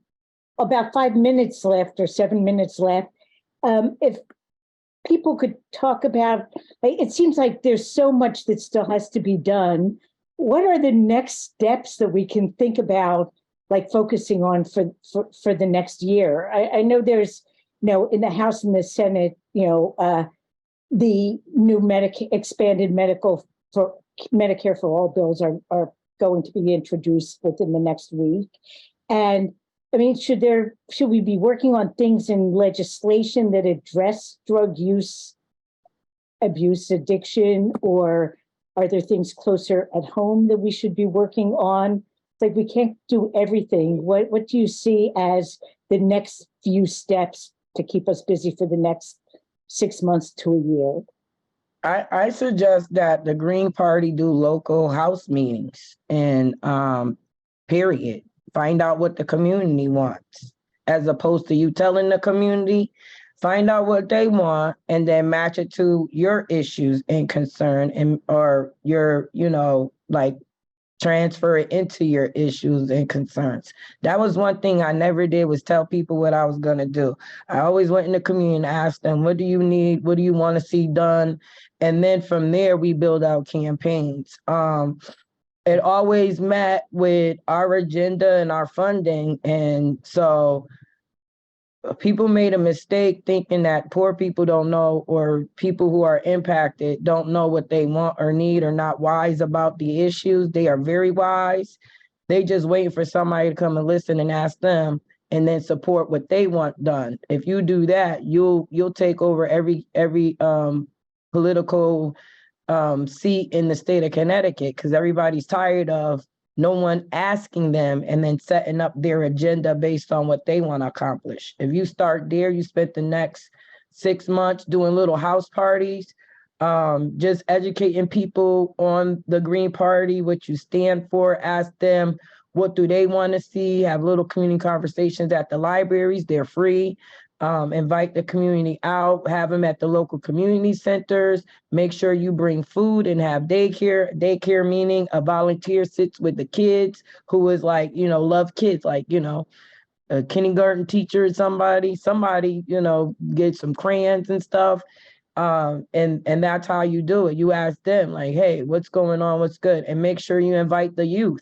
about 5 minutes left or 7 minutes left, if people could talk about, it seems like there's so much that still has to be done. What are the next steps that we can think about, like focusing on for the next year? I know there's, you know, in the House and the Senate, you know, the new expanded Medicare for all bills are going to be introduced within the next week. And I mean, should we be working on things in legislation that address drug use, abuse, addiction, or are there things closer at home that we should be working on? Like, we can't do everything. What do you see as the next few steps to keep us busy for the next 6 months to a year? I suggest that the Green Party do local house meetings and period. Find out what the community wants, as opposed to you telling the community, find out what they want and then match it to your issues and concern, and or your, you know, like transfer it into your issues and concerns. That was one thing I never did, was tell people what I was going to do. I always went in the community and asked them, what do you need? What do you want to see done? And then from there, we build out campaigns. It always met with our agenda and our funding. And so people made a mistake thinking that poor people don't know, or people who are impacted don't know what they want or need, or not wise about the issues. They are very wise. They just waiting for somebody to come and listen and ask them, and then support what they want done. If you do that, you'll take over every political seat in the state of Connecticut, because everybody's tired of no one asking them and then setting up their agenda based on what they want to accomplish. If you start there, you spend the next 6 months doing little house parties, just educating people on the Green Party, what you stand for, ask them what do they want to see, have little community conversations at the libraries, they're free. Invite the community out, have them at the local community centers, make sure you bring food and have daycare meaning a volunteer sits with the kids who is like, you know, love kids, like, you know, a kindergarten teacher, somebody, you know, get some crayons and stuff. And that's how you do it. You ask them like, hey, what's going on? What's good? And make sure you invite the youth.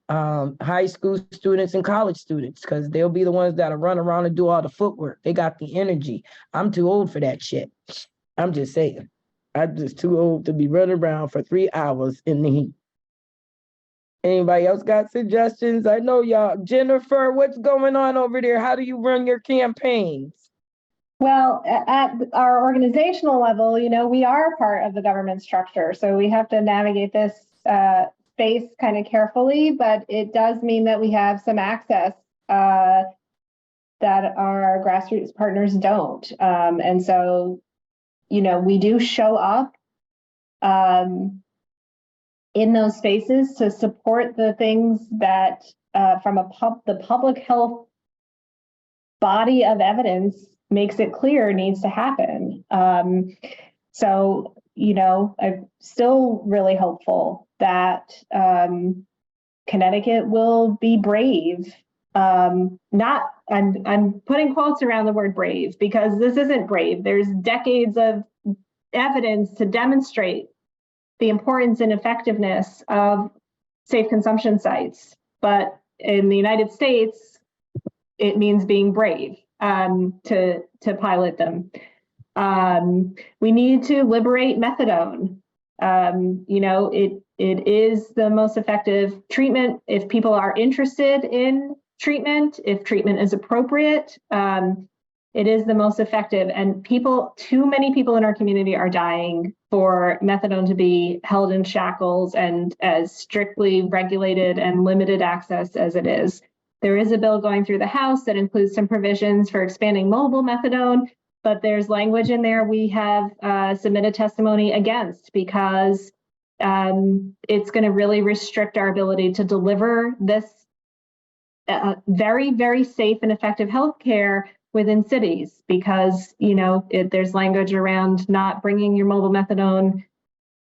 High school students and college students, because they'll be the ones that'll run around and do all the footwork. They got the energy. I'm too old for that shit. I'm just saying. I'm just too old to be running around for 3 hours in the heat. Anybody else got suggestions? I know y'all. Jennifer, what's going on over there? How do you run your campaigns? Well, at our organizational level, you know, we are part of the government structure, so we have to navigate this space kind of carefully, but it does mean that we have some access that our grassroots partners don't. And so, you know, we do show up in those spaces to support the things that from the public health body of evidence makes it clear needs to happen. So, I'm still really hopeful that Connecticut will be brave. I'm putting quotes around the word brave because this isn't brave. There's decades of evidence to demonstrate the importance and effectiveness of safe consumption sites. But in the United States, it means being brave to pilot them. We need to liberate methadone. It is the most effective treatment if people are interested in treatment, if treatment is appropriate. It is the most effective, and too many people in our community are dying for methadone to be held in shackles and as strictly regulated and limited access as it is. There is a bill going through the House that includes some provisions for expanding mobile methadone, but there's language in there we have submitted testimony against because it's going to really restrict our ability to deliver this very, very safe and effective healthcare within cities because, there's language around not bringing your mobile methadone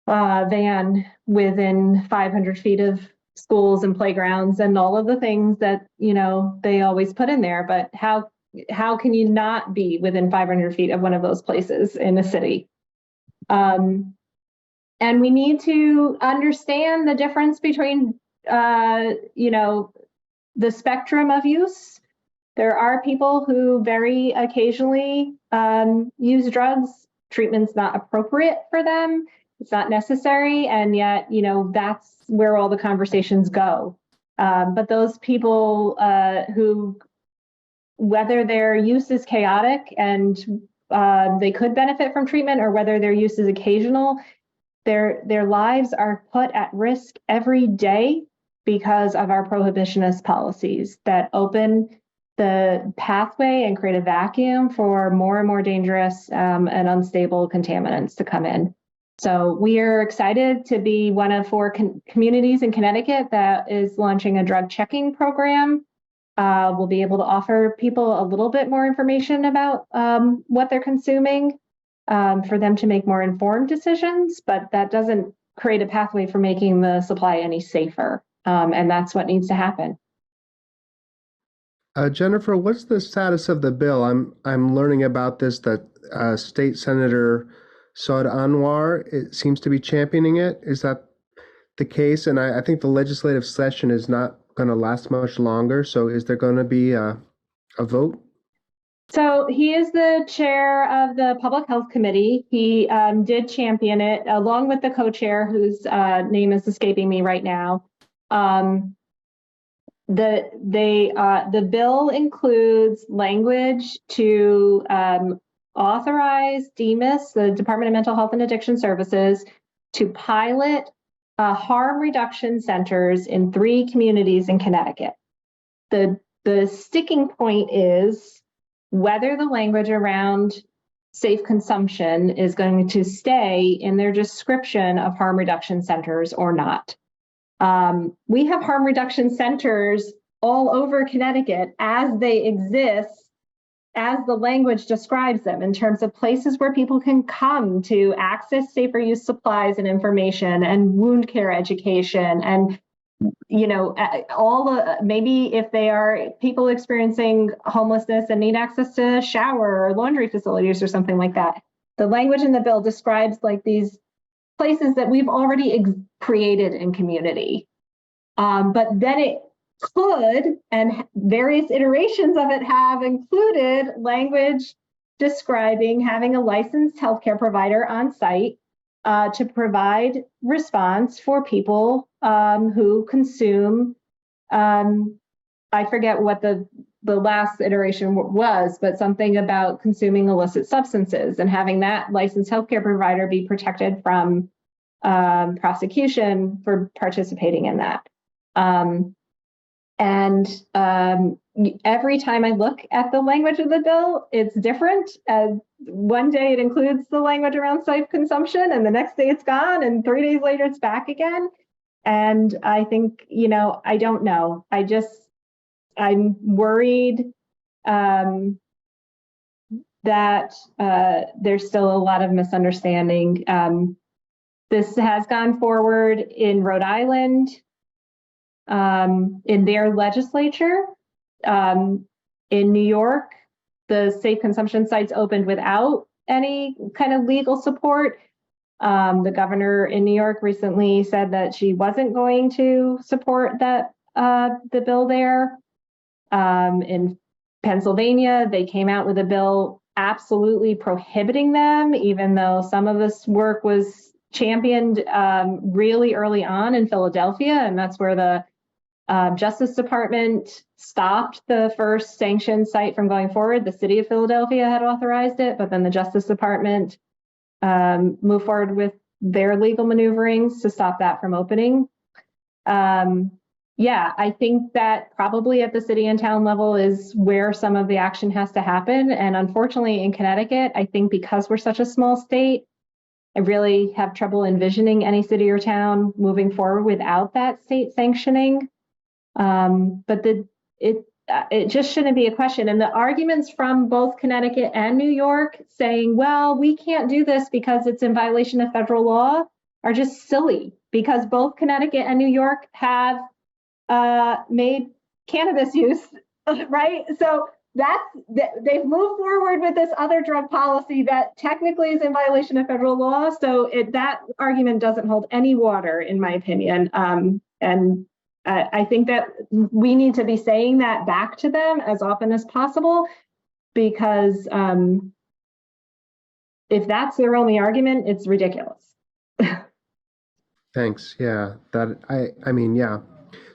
van within 500 feet of schools and playgrounds and all of the things that, they always put in there. But how can you not be within 500 feet of one of those places in a city? And we need to understand the difference between, the spectrum of use. There are people who very occasionally use drugs. Treatment's not appropriate for them. It's not necessary. And yet, that's where all the conversations go. But those people who, whether their use is chaotic and they could benefit from treatment or whether their use is occasional, their lives are put at risk every day because of our prohibitionist policies that open the pathway and create a vacuum for more and more dangerous and unstable contaminants to come in. So we are excited to be one of 4 communities in Connecticut that is launching a drug checking program. We'll be able to offer people a little bit more information about what they're consuming for them to make more informed decisions, but that doesn't create a pathway for making the supply any safer. And that's what needs to happen. Jennifer, what's the status of the bill? I'm learning about this that State Senator Saud Anwar, it seems to be championing it. Is that the case? And I think the legislative session is not going to last much longer. So is there going to be a vote? So he is the chair of the Public Health Committee. He did champion it along with the co-chair, whose name is escaping me right now. The bill includes language to authorize DMIS, the Department of Mental Health and Addiction Services, to pilot harm reduction centers in 3 communities in Connecticut. The sticking point is whether the language around safe consumption is going to stay in their description of harm reduction centers or not. We have harm reduction centers all over Connecticut as they exist, as the language describes them, in terms of places where people can come to access safer use supplies and information and wound care education and maybe if they are people experiencing homelessness and need access to shower or laundry facilities or something like that. The language in the bill describes like these places that we've already created in community. But then it could, and various iterations of it have included language describing having a licensed healthcare provider on site to provide response for people who consume, I forget what the last iteration was, but something about consuming illicit substances and having that licensed healthcare provider be protected from prosecution for participating in that. Every time I look at the language of the bill, it's different. One day it includes the language around safe consumption, and the next day it's gone, and 3 days later it's back again. And I think, I don't know. I'm worried that there's still a lot of misunderstanding. This has gone forward in Rhode Island, in their legislature. In New York, the safe consumption sites opened without any kind of legal support. The governor in New York recently said that she wasn't going to support that the bill there. In Pennsylvania, they came out with a bill absolutely prohibiting them, even though some of this work was championed really early on in Philadelphia, and that's where the Justice Department stopped the first sanctioned site from going forward. The city of Philadelphia had authorized it, but then the Justice Department moved forward with their legal maneuverings to stop that from opening. Yeah, I think that probably at the city and town level is where some of the action has to happen. And unfortunately in Connecticut, I think because we're such a small state, I really have trouble envisioning any city or town moving forward without that state sanctioning. But it just shouldn't be a question. And the arguments from both Connecticut and New York saying, well, we can't do this because it's in violation of federal law are just silly, because both Connecticut and New York have made cannabis use, right? So they've moved forward with this other drug policy that technically is in violation of federal law. So that argument doesn't hold any water, in my opinion. And I think that we need to be saying that back to them as often as possible, because if that's their only argument, it's ridiculous. Thanks. Yeah, I mean, yeah.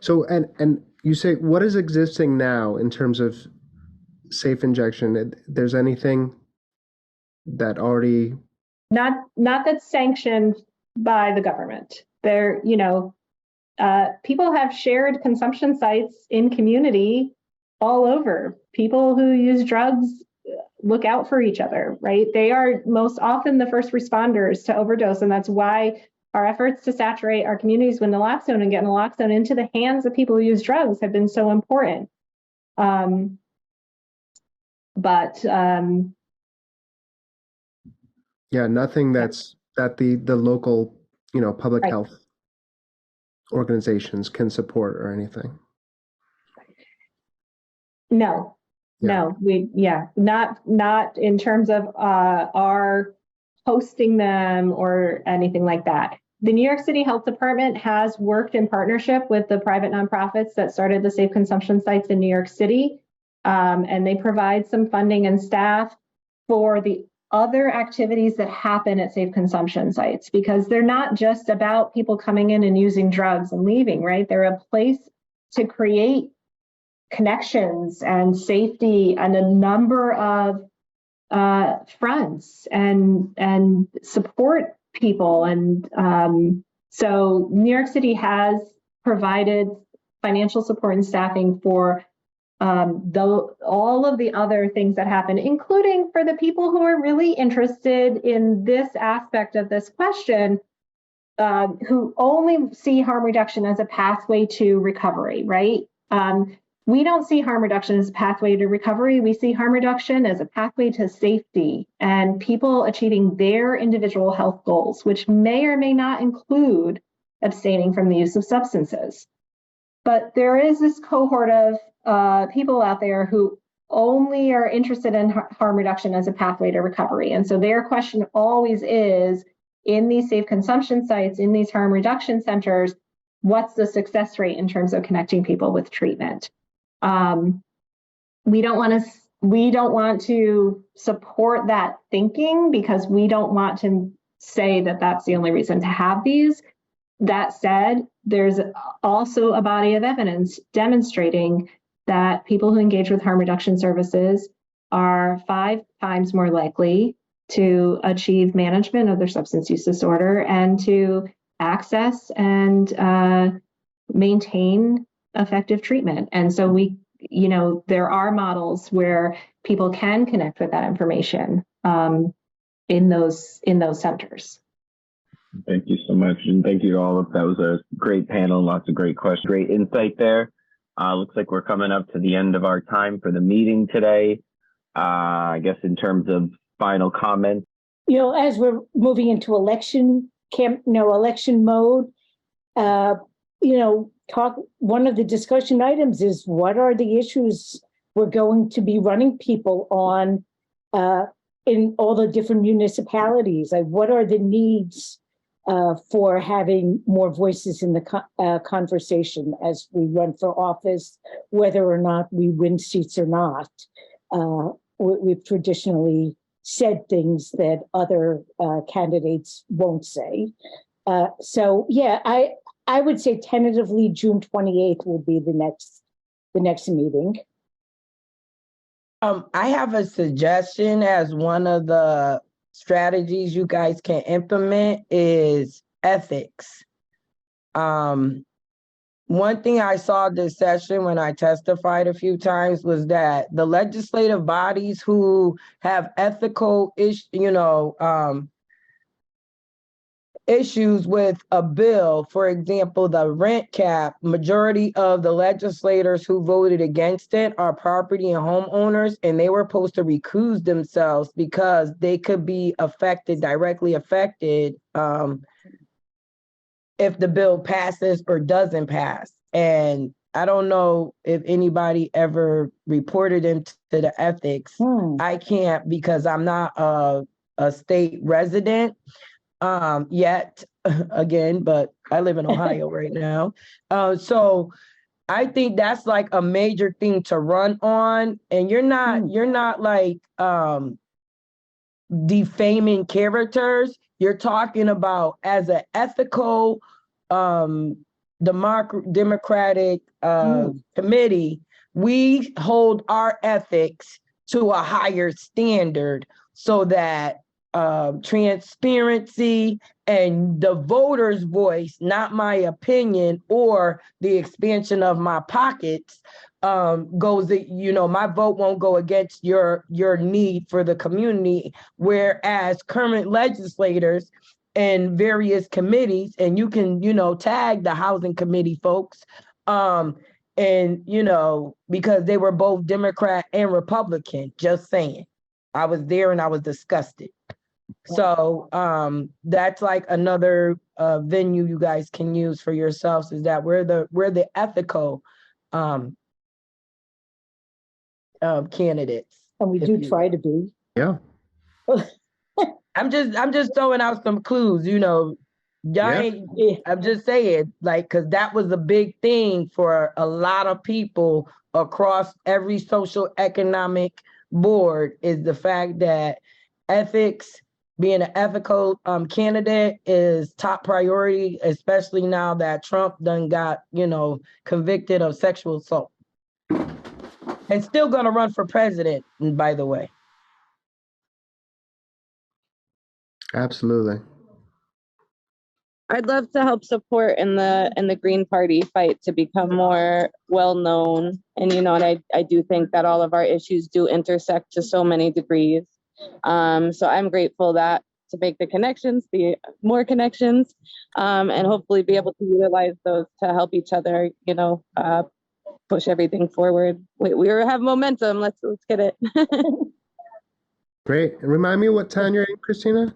So, and you say, what is existing now in terms of safe injection? There's anything that already... Not that's sanctioned by the government. There, people have shared consumption sites in community all over. People who use drugs look out for each other, right? They are most often the first responders to overdose, and that's why our efforts to saturate our communities with naloxone and get naloxone into the hands of people who use drugs have been so important. Yeah, nothing that the local, public right. health organizations can support or anything. No, Yeah. not in terms of our hosting them or anything like that. The New York City Health Department has worked in partnership with the private nonprofits that started the safe consumption sites in New York City, and they provide some funding and staff for the other activities that happen at safe consumption sites, because they're not just about people coming in and using drugs and leaving, right? They're a place to create connections and safety and a number of fronts and support people. And so New York City has provided financial support and staffing for all of the other things that happen, including for the people who are really interested in this aspect of this question, who only see harm reduction as a pathway to recovery, right? We don't see harm reduction as a pathway to recovery. We see harm reduction as a pathway to safety and people achieving their individual health goals, which may or may not include abstaining from the use of substances. But there is this cohort of people out there who only are interested in harm reduction as a pathway to recovery. And so their question always is, in these safe consumption sites, in these harm reduction centers, what's the success rate in terms of connecting people with treatment? We don't want to support that thinking, because we don't want to say that that's the only reason to have these. That said, there's also a body of evidence demonstrating that people who engage with harm reduction services are 5 times more likely to achieve management of their substance use disorder and to access and maintain effective treatment. And so there are models where people can connect with that information in those centers. Thank you so much. And thank you to all of that. Was a great panel, lots of great questions, great insight there. Looks like we're coming up to the end of our time for the meeting today. I guess in terms of final comments. As we're moving into election mode, one of the discussion items is what are the issues we're going to be running people on in all the different municipalities? Like, what are the needs for having more voices in the conversation as we run for office, whether or not we win seats or not? We've traditionally said things that other candidates won't say. So yeah, I would say tentatively June 28th will be the next meeting. I have a suggestion as one of the strategies you guys can implement is ethics. One thing I saw this session when I testified a few times was that the legislative bodies who have ethical issues with a bill, for example, the rent cap, majority of the legislators who voted against it are property and homeowners, and they were supposed to recuse themselves because they could be directly affected if the bill passes or doesn't pass. And I don't know if anybody ever reported into the ethics. I can't because I'm not a state resident yet again, but I live in Ohio right now. So I think that's like a major thing to run on. And you're not like defaming characters. You're talking about as an ethical democratic committee, we hold our ethics to a higher standard so that transparency and the voter's voice, not my opinion or the expansion of my pockets, goes, my vote won't go against your need for the community. Whereas current legislators in various committees, and you can, tag the housing committee folks, and, because they were both Democrat and Republican, just saying. I was there and I was disgusted. So that's like another venue you guys can use for yourselves, is that we're the ethical candidates. And we do try to be. Yeah. I'm just throwing out some clues, I'm just saying, like, because that was a big thing for a lot of people across every social economic board, is the fact that ethics, being an ethical candidate, is top priority, especially now that Trump done got, convicted of sexual assault. And still gonna run for president, by the way. Absolutely. I'd love to help support in the Green Party fight to become more well known. And and I do think that all of our issues do intersect to so many degrees. So I'm grateful to make the connections, the more connections, and hopefully be able to utilize those to help each other, push everything forward. We have momentum. Let's get it. Great. And remind me what town you're in, Christina?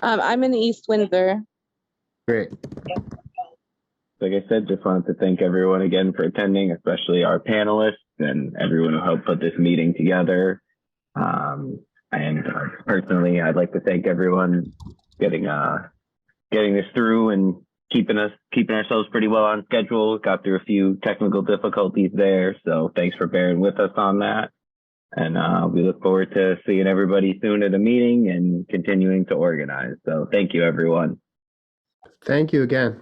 I'm in East Windsor. Great. Like I said, just wanted to thank everyone again for attending, especially our panelists and everyone who helped put this meeting together. And personally, I'd like to thank everyone getting this through and keeping ourselves pretty well on schedule. Got through a few technical difficulties there, so thanks for bearing with us on that. And we look forward to seeing everybody soon at a meeting and continuing to organize. So thank you, everyone. Thank you again.